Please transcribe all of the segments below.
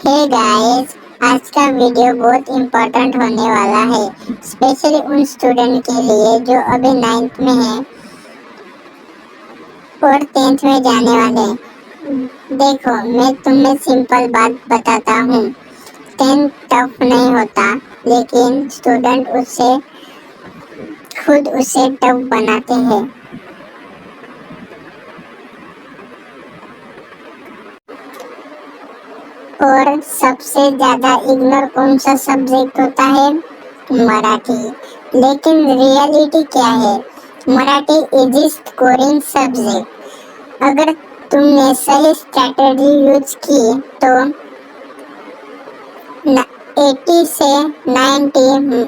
Hey guys, आज का video बहुत इम्पोर्टेंट होने वाला है, स्पेशली उन स्टूडेंट के लिए जो अभी 9th में है और 10th में जाने वाले हैं। देखो, मैं तुम्हें सिंपल बात बताता हूँ। 10th टफ नहीं होता, लेकिन स्टूडेंट खुद उसे टफ बनाते हैं। और सबसे ज्यादा इग्नोर कौन सा सब्जेक्ट होता है? मराठी। लेकिन रियलिटी क्या है? Marathi is scoring subject. अगर तुमने सही स्ट्रैटेजी यूज की तो 80 से 90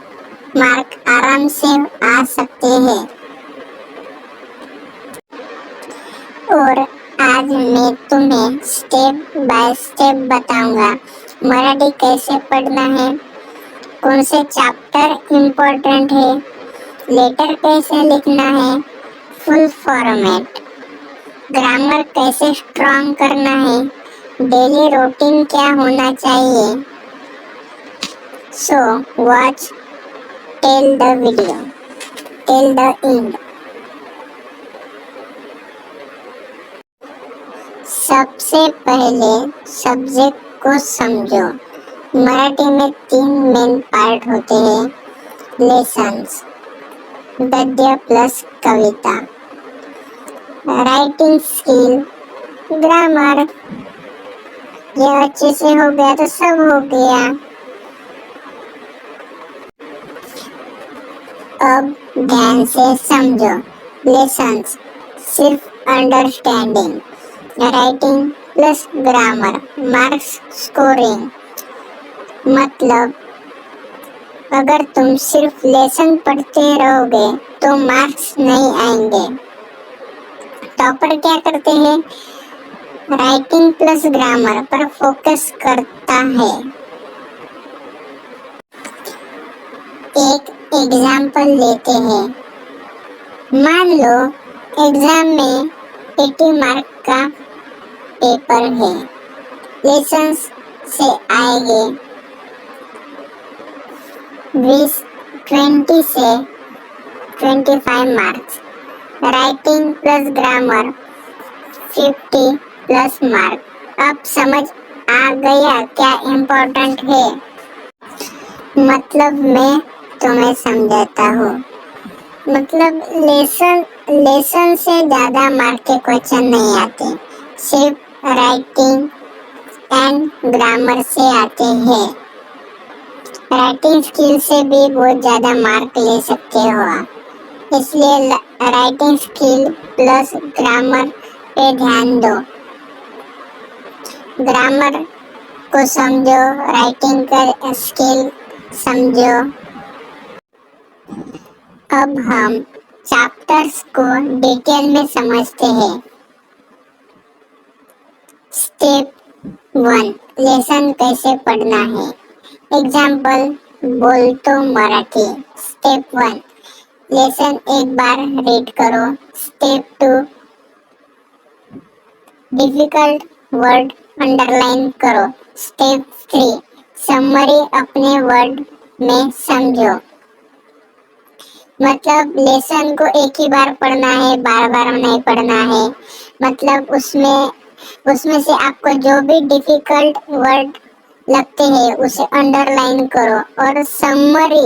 मार्क आराम से आ सकते हैं। और आज मैं तुम्हें स्टेप बाय स्टेप बताऊंगा मराठी कैसे पढ़ना है, कौन से चैप्टर इम्पोर्टेंट है, लेटर कैसे लिखना है, फुल फॉर्मेट, ग्रामर कैसे स्ट्रॉन्ग करना है, डेली रूटीन क्या होना चाहिए। So watch till the video, till the end. सबसे पहले सब्जेक्ट को समझो। मराठी में 3 मेन पार्ट होते हैं, लेसन्स, गद्य प्लस कविता, राइटिंग स्किल, ग्रामर। ये अच्छे से हो गया तो सब हो गया। अब ध्यान से समझो। लेसन्स सिर्फ understanding, writing plus grammar, marks scoring. मतलब अगर तुम सिर्फ लेसन पढ़ते रहोगे तो मार्क्स नहीं आएंगे। टॉपर क्या करते हैं? राइटिंग प्लस ग्रामर पर फोकस करता है। एक एग्जाम्पल लेते हैं। मान लो एग्जाम में 80 मार्क का पेपर है। लेसन्स से आएंगे 20 से 25 marks, writing plus grammar 50 plus mark. अब समझ आ गया क्या इम्पोर्टेंट है? मतलब मैं तुम्हें समझाता हूँ। मतलब लेसन से ज्यादा मार्क के क्वेश्चन नहीं आते, सिर्फ राइटिंग एंड ग्रामर से आते हैं। राइटिंग स्किल से भी बहुत ज्यादा मार्क ले सकते हो आप, इसलिए राइटिंग स्किल प्लस ग्रामर पे ध्यान दो। ग्रामर को समझो, राइटिंग का स्किल समझो। अब हम चैप्टर्स को डिटेल में समझते हैं। स्टेप 1, लेसन कैसे पढ़ना है। एग्जाम्पल बोलतो मराठी। स्टेप 1, लेसन एक बार रीड करो। स्टेप 2, डिफिकल्ट वर्ड अंडरलाइन करो। स्टेप 3, समरी अपने वर्ड में समझो। मतलब लेसन को एक ही बार पढ़ना है, बार बार नहीं पढ़ना है। मतलब उसमें से आपको जो भी डिफिकल्ट वर्ड लगते हैं उसे अंडरलाइन करो। और समरी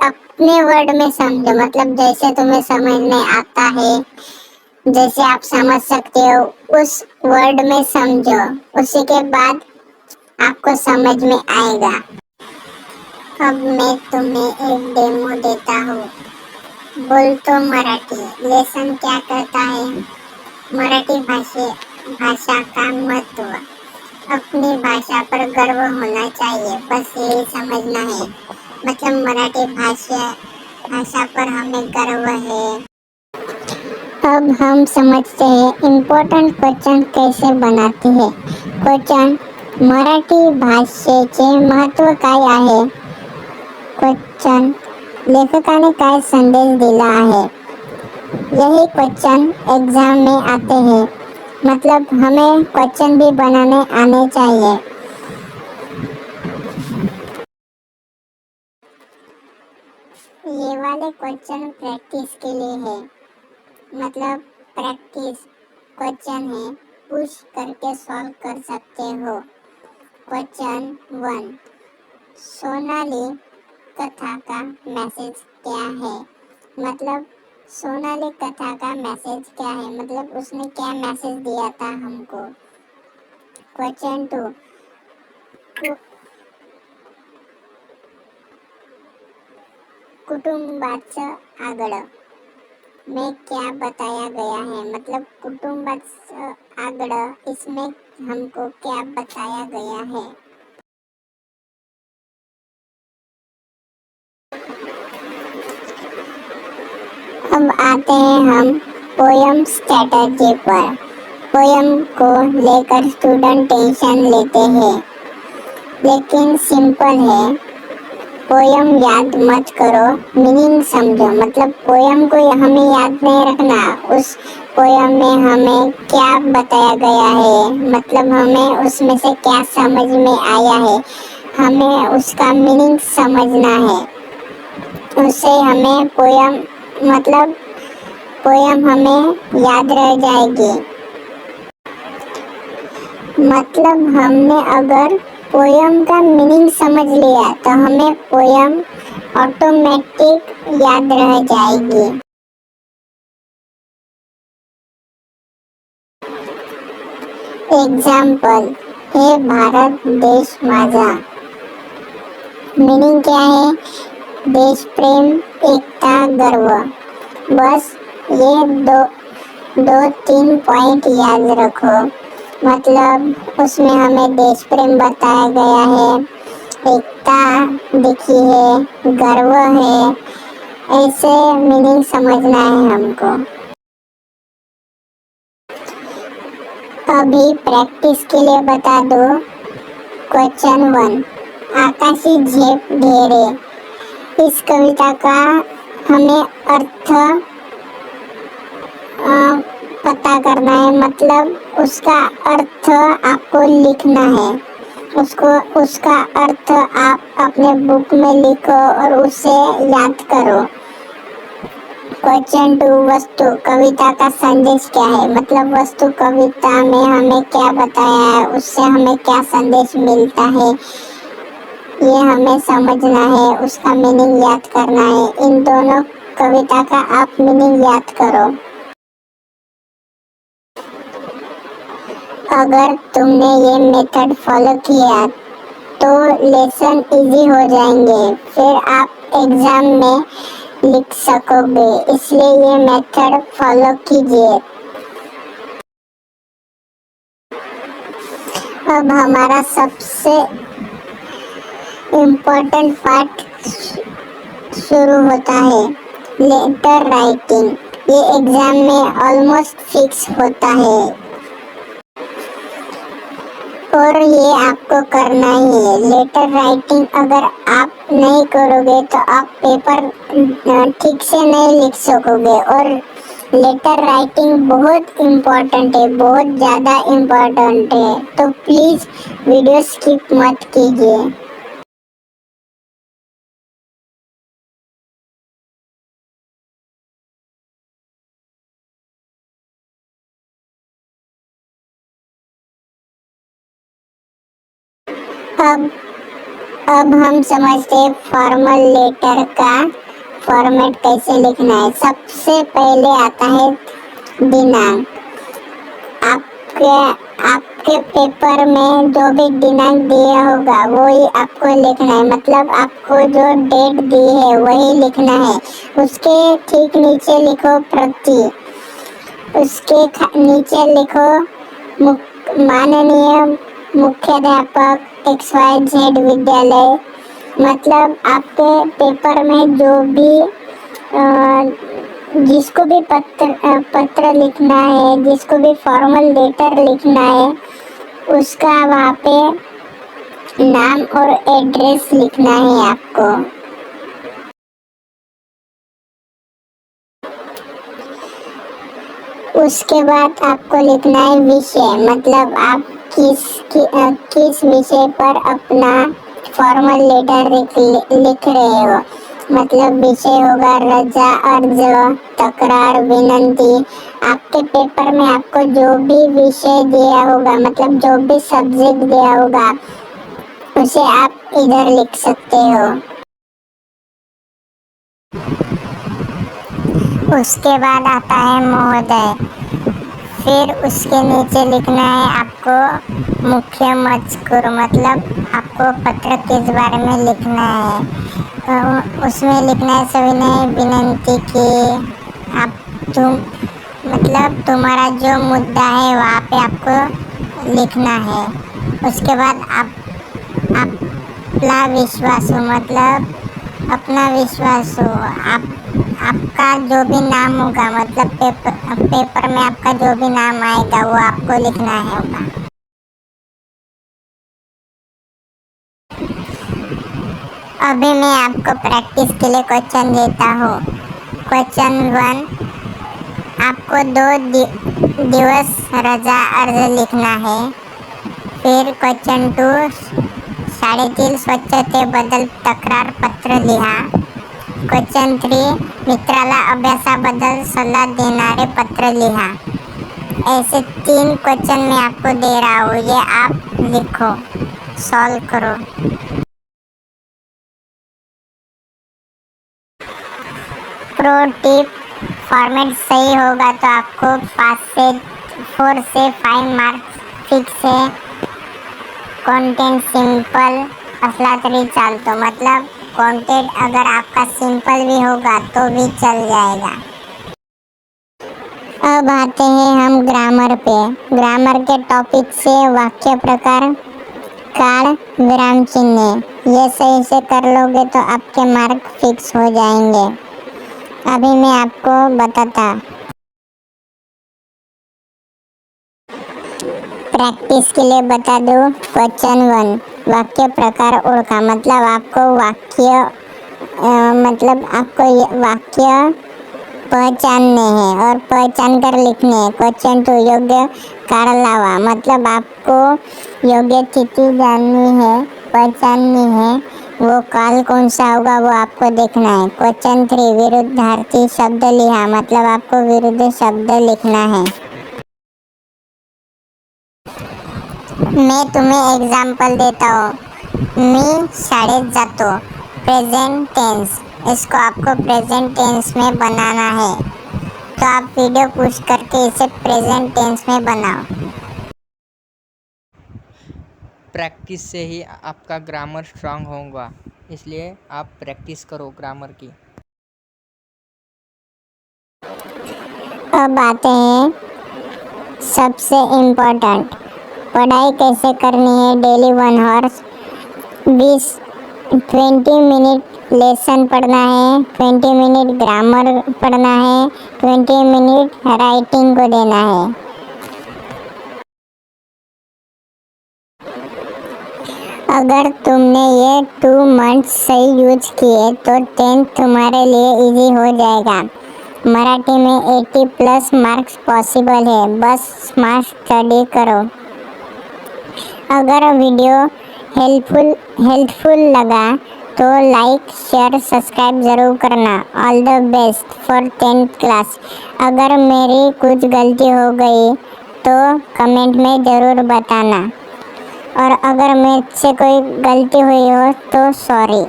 अपने वर्ड में समझो। मतलब जैसे तुम्हें समझ में आता है, जैसे आप समझ सकते हो उस वर्ड में समझो, उसी के बाद आपको समझ में आएगा। अब मैं तुम्हें एक डेमो देता हूँ। बोलतो मराठी लेसन क्या करता है? मराठी भाषा का महत्व। अपनी भाषा पर गर्व होना चाहिए, बस यही समझना है। मतलब मराठी भाषा पर हमें गर्व है। अब हम समझते हैं इम्पोर्टंट क्वेश्चन कैसे बनाते हैं। क्वेश्चन, मराठी भाषेचे महत्व काय आहे? क्वेश्चन, लेखकाने काय संदेश दिला आहे? यही क्वेश्चन एग्जाम में आते हैं। मतलब हमें क्वेश्चन भी बनाने आने चाहिए। ये वाले क्वेश्चन प्रैक्टिस के लिए है, मतलब प्रैक्टिस क्वेश्चन है, पुश करके सॉल्व कर सकते हो। क्वेश्चन 1, सोनाली कथा का मैसेज क्या है? मतलब सोनाली कथा का मैसेज क्या है, मतलब उसने क्या मैसेज दिया था हमको। क्वेश्चन 2, कुटुंबाचं आगळ में क्या बताया गया है? मतलब कुटुंबाचं आगळ इसमें हमको क्या बताया गया है? अब आते हैं हम पोयम स्ट्रेटजी पर। पोयम को लेकर स्टूडेंट टेंशन लेते हैं, लेकिन सिंपल है। पोयम याद मत करो, मीनिंग समझो। मतलब पोयम को हमें याद नहीं रखना, उस पोयम में हमें क्या बताया गया है, मतलब हमें उसमें से क्या समझ में आया है, हमें उसका मीनिंग समझना है। उससे हमें पोयम मतलब पोयम हमें याद रह जाएगी। मतलब हमने अगर पोयम का मीनिंग समझ लिया तो हमें पोयम ऑटोमेटिक याद रह जाएगी। एग्जाम्पल, हे भारत देश माझा। मीनिंग क्या है? देश प्रेम, एकता, गर्व। बस ये दो तीन पॉइंट याद रखो। मतलब उसमें हमें देश प्रेम बताया गया है, एकता दिखी है, गर्व है, ऐसे मीनिंग समझना है हमको। अभी प्रैक्टिस के लिए बता दो। क्वेश्चन 1, आकाशी झेप घेरे। इस कविता का हमें अर्थ पता करना है, मतलब उसका अर्थ आपको लिखना है। उसका अर्थ आप अपने बुक में लिखो और उसे याद करो। क्वेश्चन 2, वस्तु कविता का संदेश क्या है? मतलब वस्तु कविता में हमें क्या बताया है, उससे हमें क्या संदेश मिलता है, ये हमें समझना है, उसका मीनिंग याद करना है। इन दोनों कविता का आप मीनिंग याद करो। अगर तुमने ये मेथड फॉलो किया तो लेसन इजी हो जाएंगे, फिर आप एग्जाम में लिख सकोगे, इसलिए ये मेथड फॉलो कीजिए। अब हमारा सबसे इम्पोर्टेंट पार्ट शुरू होता है, लेटर राइटिंग। ये एग्जाम में ऑलमोस्ट फिक्स होता है और ये आपको करना ही है। लेटर राइटिंग अगर आप नहीं करोगे तो आप पेपर ठीक से नहीं लिख सकोगे, और लेटर राइटिंग बहुत इम्पोर्टेंट है, बहुत ज़्यादा इम्पोर्टेंट है। तो प्लीज़ वीडियो स्किप मत कीजिए। अब हम समझते हैं फॉर्मल लेटर का फॉर्मेट कैसे लिखना है। सबसे पहले आता है दिनांक। आपके आपके पेपर में जो भी दिनांक दिया होगा वही आपको लिखना है, मतलब आपको जो डेट दी है वही लिखना है। उसके ठीक नीचे लिखो प्रति, उसके नीचे लिखो माननीय मुख्याध्यापक XYZ विद्यालय। मतलब आपके पेपर में जो भी जिसको भी पत्र लिखना है, जिसको भी फॉर्मल लेटर लिखना है, उसका वहाँ पे नाम और एड्रेस लिखना है आपको। उसके बाद आपको लिखना है विषय, मतलब आप किस विषय पर अपना फॉर्मल लेटर लिख रहे हो। मतलब विषय होगा रजा, अर्ज, तकरार, विनंती। आपके पेपर में आपको जो भी विषय दिया होगा, मतलब जो भी सब्जेक्ट दिया होगा, उसे आप इधर लिख सकते हो। उसके बाद आता है महोदय। फिर उसके नीचे लिखना है आपको मुख्य मजकूर, मतलब आपको पत्र किस बारे में लिखना है। उसमें लिखना है सविनय विनंती कि मतलब तुम्हारा जो मुद्दा है वहाँ पे आपको लिखना है। उसके बाद अपना विश्वास हो, मतलब अपना विश्वास हो, आपका जो भी नाम होगा, मतलब पेपर में आपका जो भी नाम आएगा वो आपको लिखना है होगा। अभी मैं आपको प्रैक्टिस के लिए क्वेश्चन देता हूँ। क्वेश्चन 1, आपको 2 दिवस रजा अर्ज लिखना है। फिर क्वेश्चन 2, 3.5 स्वच्छतेबद्दल तक्रार पत्र लिहा। क्वेश्चन 3, मित्राला अभ्यासाबद्दल सल्ला देणारे पत्र लिहा। ऐसे 3 क्वेश्चन मैं आपको दे रहा हूँ, ये आप लिखो, सॉल्व करो। प्रो टिप, फॉर्मेट सही होगा तो आपको 4 से 5 मार्क्स फिक्स है। कंटेंट सिंपल असला तरी चालतो, मतलब कंटेंट अगर आपका सिंपल भी होगा तो भी चल जाएगा। अब आते हैं हम ग्रामर पे। ग्रामर के टॉपिक से वाक्य प्रकार, काल, विराम चिन्ह, ये सही से कर लोगे तो आपके मार्क फिक्स हो जाएंगे। अभी मैं आपको बताता। प्रैक्टिस के लिए बता दूं। क्वेश्चन 1, वाक्य प्रकार ओळखा, मतलब आपको वाक्य पहचानने हैं और पहचान कर लिखने हैं। क्वेश्चन 2, योग्य काल लावा, मतलब आपको योग्य तिथि जाननी है, पहचाननी है, वो काल कौन सा होगा वो आपको देखना है। क्वेश्चन 3, विरुद्धार्थी शब्द लिहा, मतलब आपको विरुद्ध शब्द लिखना है। मैं तुम्हें एग्जाम्पल देता हूँ। मी शाळेत जातो, प्रेजेंट टेंस, इसको आपको प्रेजेंट टेंस में बनाना है। तो आप वीडियो पुश करके इसे प्रेजेंट टेंस में बनाओ। प्रैक्टिस से ही आपका ग्रामर स्ट्रांग होगा, इसलिए आप प्रैक्टिस करो ग्रामर की। अब आते हैं सबसे इम्पोर्टेंट, पढ़ाई कैसे करनी है। डेली 1 आवर्स 20 मिनट लेसन पढ़ना है, 20 मिनट ग्रामर पढ़ना है, 20 मिनट राइटिंग को देना है। अगर तुमने ये 2 मंथ्स सही यूज किए तो 10th तुम्हारे लिए इजी हो जाएगा। मराठी में 80+ मार्क्स पॉसिबल है, बस स्मार्ट स्टडी करो। अगर वीडियो हेल्पफुल लगा तो लाइक, शेयर, सब्सक्राइब ज़रूर करना। All the best for 10th class. अगर मेरी कुछ गलती हो गई तो कमेंट में ज़रूर बताना, और अगर मुझसे कोई गलती हुई हो तो सॉरी।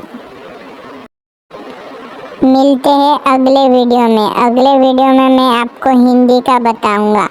मिलते हैं अगले वीडियो में। अगले वीडियो में मैं आपको हिंदी का बताऊंगा।